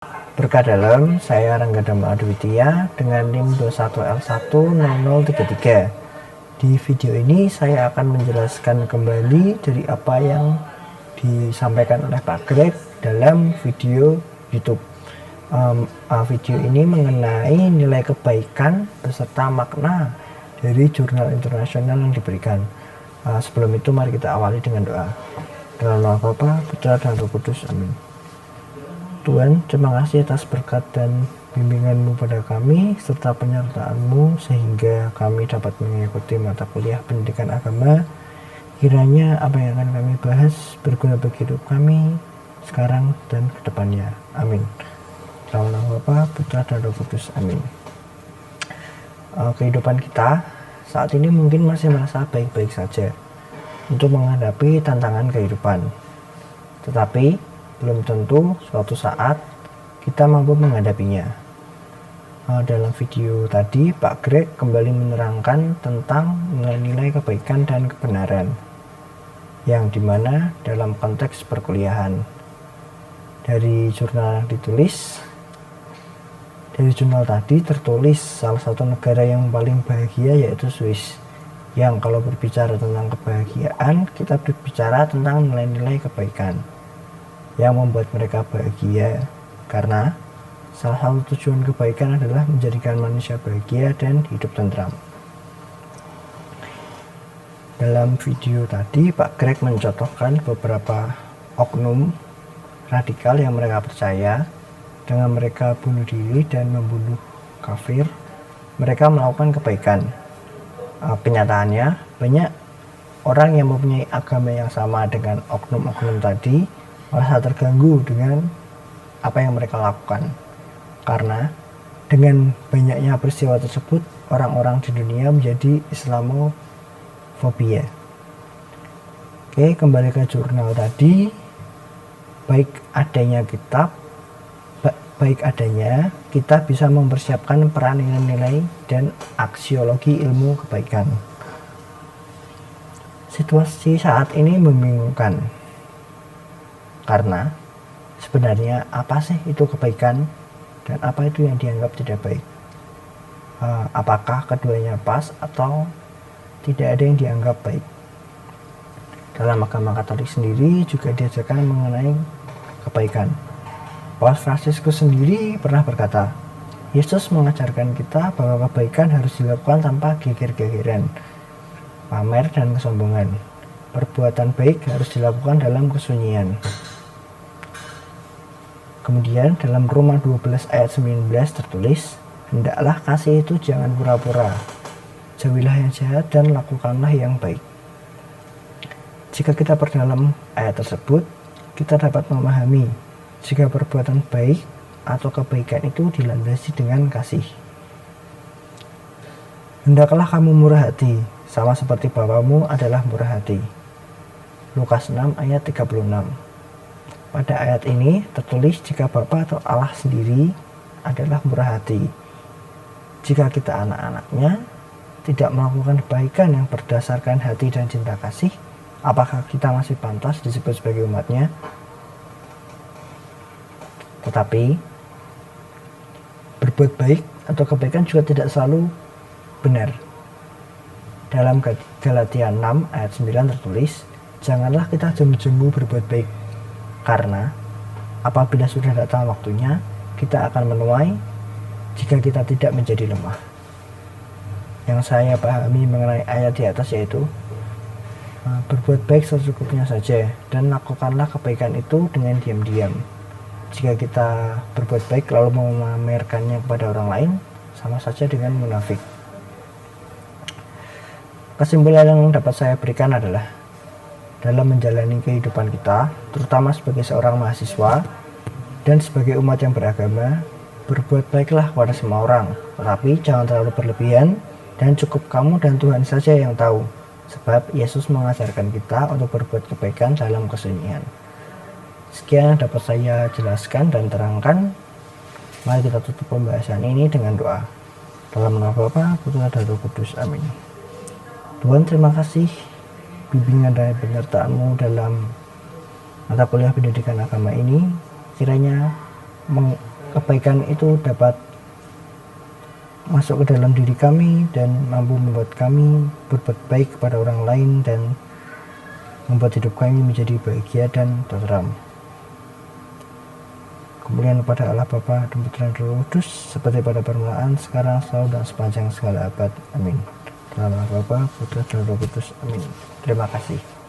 Berkah dalam, saya Rangga Dhamma Adwitya dengan NIM 21L10033. Di video ini saya akan menjelaskan kembali dari apa yang disampaikan oleh Pak Greg dalam video YouTube. Video ini mengenai nilai kebaikan beserta makna dari jurnal internasional yang diberikan. Sebelum itu mari kita awali dengan doa. Dalam nama Bapa, Putra dan Roh Kudus. Amin. Tuhan, terima kasih atas berkat dan bimbingan-Mu pada kami serta penyertaan-Mu sehingga kami dapat mengikuti mata kuliah pendidikan agama. Kiranya apa yang akan kami bahas berguna bagi hidup kami sekarang dan kedepannya. Amin. Dalam nama Bapa, Putra dan Roh Kudus. Amin. Kehidupan kita saat ini mungkin masih merasa baik-baik saja untuk menghadapi tantangan kehidupan. Tetapi belum tentu suatu saat kita mampu menghadapinya. Dalam video tadi, Pak Greg kembali menerangkan tentang nilai-nilai kebaikan dan kebenaran, yang dimana dalam konteks perkuliahan. Dari jurnal tadi tertulis salah satu negara yang paling bahagia yaitu Swiss. Yang kalau berbicara tentang kebahagiaan, kita berbicara tentang nilai-nilai kebaikan yang membuat mereka bahagia, karena salah satu tujuan kebaikan adalah menjadikan manusia bahagia dan hidup tentram. Dalam video tadi, Pak Greg mencontohkan beberapa oknum radikal yang mereka percaya dengan mereka bunuh diri dan membunuh kafir, mereka melakukan kebaikan. Kenyataannya, banyak orang yang mempunyai agama yang sama dengan oknum-oknum tadi merasa terganggu dengan apa yang mereka lakukan, karena dengan banyaknya peristiwa tersebut orang-orang di dunia menjadi Islamofobia. Oke, kembali ke jurnal tadi. Baik adanya kita bisa mempersiapkan peran nilai-nilai dan aksiologi ilmu kebaikan. Situasi saat ini membingungkan, karena sebenarnya apa sih itu kebaikan dan apa itu yang dianggap tidak baik? Apakah keduanya pas atau tidak ada yang dianggap baik? Dalam agama Katolik sendiri juga diajarkan mengenai kebaikan. Paus Fransiskus sendiri pernah berkata, Yesus mengajarkan kita bahwa kebaikan harus dilakukan tanpa geger-gegeran, pamer dan kesombongan. Perbuatan baik harus dilakukan dalam kesunyian. Kemudian dalam Roma 12 ayat 19 tertulis, hendaklah kasih itu jangan pura-pura, jauhilah yang jahat dan lakukanlah yang baik. Jika kita perdalam ayat tersebut, kita dapat memahami jika perbuatan baik atau kebaikan itu dilandasi dengan kasih. Hendaklah kamu murah hati, sama seperti Bapamu adalah murah hati. Lukas 6 ayat 36. Pada ayat ini tertulis jika Bapa atau Allah sendiri adalah murah hati. Jika kita anak-anaknya tidak melakukan kebaikan yang berdasarkan hati dan cinta kasih, apakah kita masih pantas disebut sebagai umatnya? Tetapi berbuat baik atau kebaikan juga tidak selalu benar. Dalam Galatia 6 ayat 9 tertulis, janganlah kita jemu-jemu berbuat baik, karena apabila sudah datang waktunya, kita akan menuai jika kita tidak menjadi lemah. Yang saya pahami mengenai ayat di atas yaitu, berbuat baik secukupnya saja dan lakukanlah kebaikan itu dengan diam-diam. Jika kita berbuat baik lalu memamerkannya kepada orang lain, sama saja dengan munafik. Kesimpulan yang dapat saya berikan adalah, dalam menjalani kehidupan kita, terutama sebagai seorang mahasiswa dan sebagai umat yang beragama, berbuat baiklah kepada semua orang, tetapi jangan terlalu berlebihan dan cukup kamu dan Tuhan saja yang tahu, sebab Yesus mengajarkan kita untuk berbuat kebaikan dalam kesunyian. Sekian yang dapat saya jelaskan dan terangkan. Mari kita tutup pembahasan ini dengan doa. Dalam nama Bapa, Putra dan Roh Kudus. Amin. Tuhan, terima kasih bimbingan dan penyertaan-Mu dalam mata kuliah pendidikan agama ini, kiranya kebaikan itu dapat masuk ke dalam diri kami dan mampu membuat kami berbuat baik kepada orang lain dan membuat hidup kami menjadi bahagia dan tentram. Kemuliaan kepada Allah Bapa dan Putra dan Roh Kudus, seperti pada permulaan, sekarang, selalu, dan sepanjang segala abad. Amin. Dalam nama Bapa, Putra dan Roh Kudus. Amin. Terima kasih.